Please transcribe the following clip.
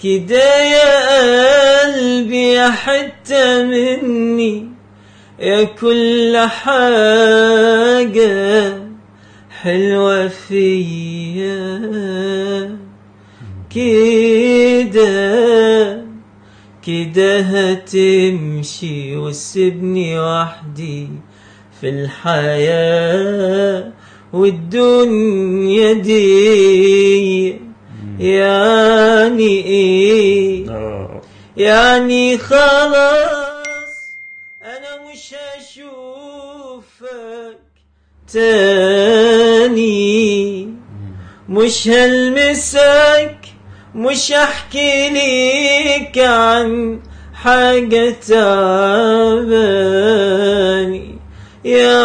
كده يا قلبي يا حتة مني، يا كل حاجة حلوة فيا. كده هتمشي وسيبني وحدي في الحياة والدنيا دي. يعني ايه؟ يعني خلاص انا مش هشوفك تاني، مش هلمسك، مش هحكي ليك عن حاجة تعباني. يا